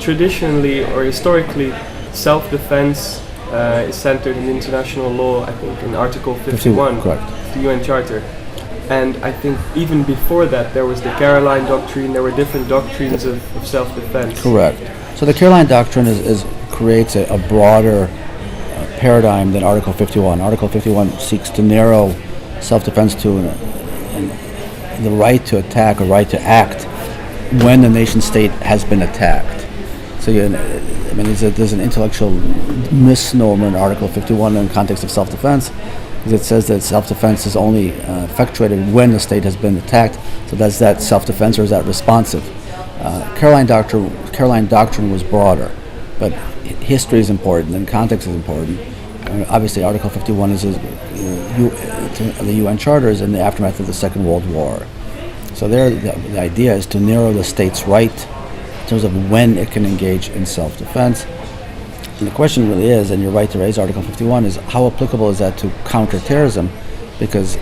traditionally or historically, self-defense is centered in international law, I think in Article 51 correct. of the UN Charter. And I think even before that there was the Caroline Doctrine, there were different doctrines of self-defense. Correct. So the Caroline Doctrine creates a broader paradigm than Article 51. Article 51 seeks to narrow self-defense to the right to attack or right to act when the nation state has been attacked. So there's an intellectual misnomer in Article 51 in the context of self-defense, because it says that self-defense is only effectuated when the state has been attacked. So does that self-defense or is that responsive? Caroline Doctrine was broader, but history is important and context is important. Obviously, Article 51 is the UN Charter is in the aftermath of the Second World War. So there, the idea is to narrow the state's right in terms of when it can engage in self-defense. And the question really is, and you're right to raise Article 51, is how applicable is that to counterterrorism? Because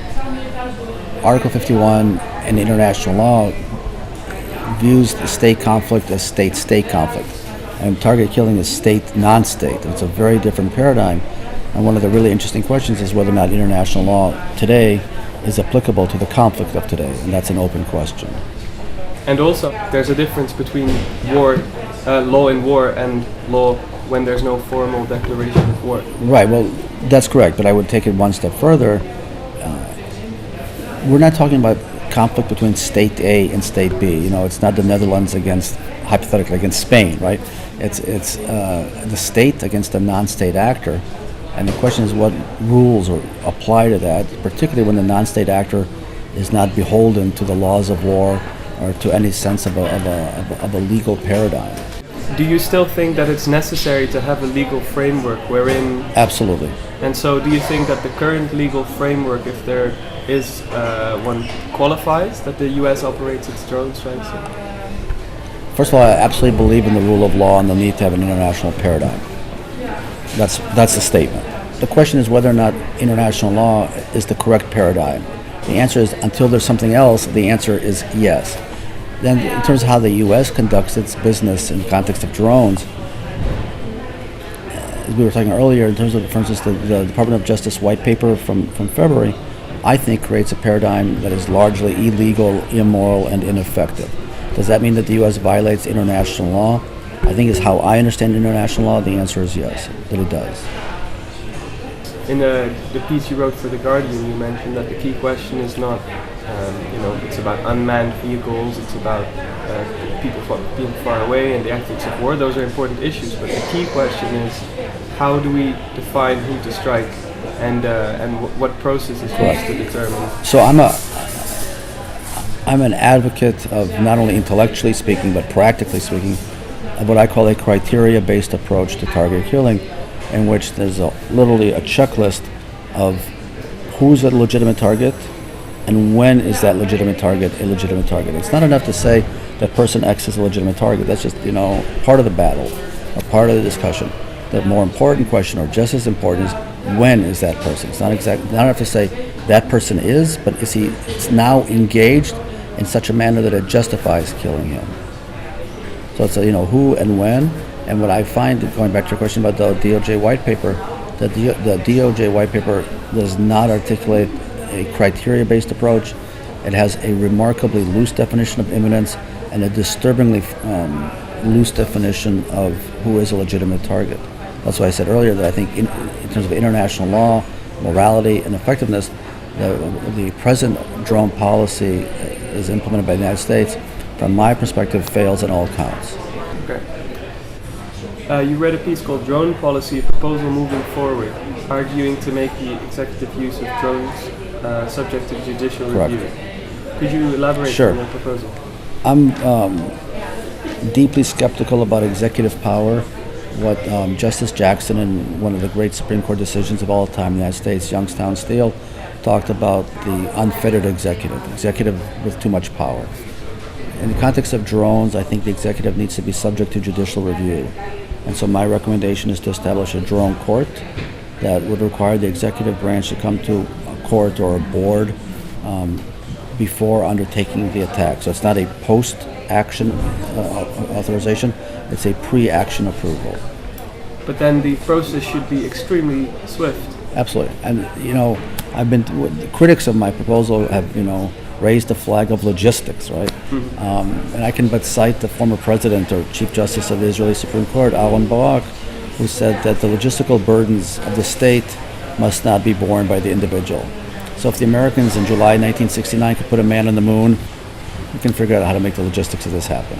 Article 51 in international law views the state conflict as state-state conflict, and target killing is state non-state. It's a very different paradigm, and one of the really interesting questions is whether or not international law today is applicable to the conflict of today, and that's an open question. And also, there's a difference between law in war and law when there's no formal declaration of war. Right, well, that's correct, but I would take it one step further. We're not talking about conflict between state A and state B. It's not the Netherlands hypothetically against Spain, right? It's the state against a non-state actor, and the question is what rules apply to that, particularly when the non-state actor is not beholden to the laws of war or to any sense of a legal paradigm. Do you still think that it's necessary to have a legal framework wherein... Absolutely. And so do you think that the current legal framework, if there is one, qualifies that the US operates its drone strikes? First of all, I absolutely believe in the rule of law and the need to have an international paradigm. That's the statement. The question is whether or not international law is the correct paradigm. The answer is, until there's something else, the answer is yes. Then in terms of how the U.S. conducts its business in the context of drones, as we were talking earlier, in terms of, for instance, the Department of Justice white paper from February, I think creates a paradigm that is largely illegal, immoral, and ineffective. Does that mean that the U.S. violates international law? I think is how I understand international law. The answer is yes, that it does. In the piece you wrote for The Guardian, you mentioned that the key question is not, it's about unmanned vehicles, it's about people being far away and the ethics of war. Those are important issues, but the key question is how do we define who to strike and what process is used to determine. So I'm an advocate of, not only intellectually speaking, but practically speaking, of what I call a criteria-based approach to target killing, in which there's literally a checklist of who's a legitimate target and when is that legitimate target a legitimate target. It's not enough to say that person X is a legitimate target. That's just part of the battle or part of the discussion. The more important question, or just as important, is when is that person. It's not enough to say that person is, but is he now engaged in such a manner that it justifies killing him. So it's who and when. And what I find, going back to your question about the DOJ white paper, the DOJ white paper does not articulate a criteria-based approach. It has a remarkably loose definition of imminence and a disturbingly loose definition of who is a legitimate target. That's why I said earlier that I think in terms of international law, morality, and effectiveness, the present drone policy is implemented by the United States, from my perspective, fails on all counts. Okay. You read a piece called Drone Policy, a Proposal Moving Forward, arguing to make the executive use of drones subject to judicial review. Could you elaborate on your proposal? I'm deeply skeptical about executive power. What Justice Jackson, in one of the great Supreme Court decisions of all time in the United States, Youngstown Steel, talked about the unfettered executive with too much power. In the context of drones, I think the executive needs to be subject to judicial review. And so my recommendation is to establish a drone court that would require the executive branch to come to a court or a board before undertaking the attack. So it's not a action authorization. It's a pre-action approval. But then the process should be extremely swift. Absolutely. And, the critics of my proposal have, raised the flag of logistics, right? And I can but cite the former president or Chief Justice of the Israeli Supreme Court, Aaron Barak, who said that the logistical burdens of the state must not be borne by the individual. So if the Americans in July 1969 could put a man on the moon, we can figure out how to make the logistics of this happen.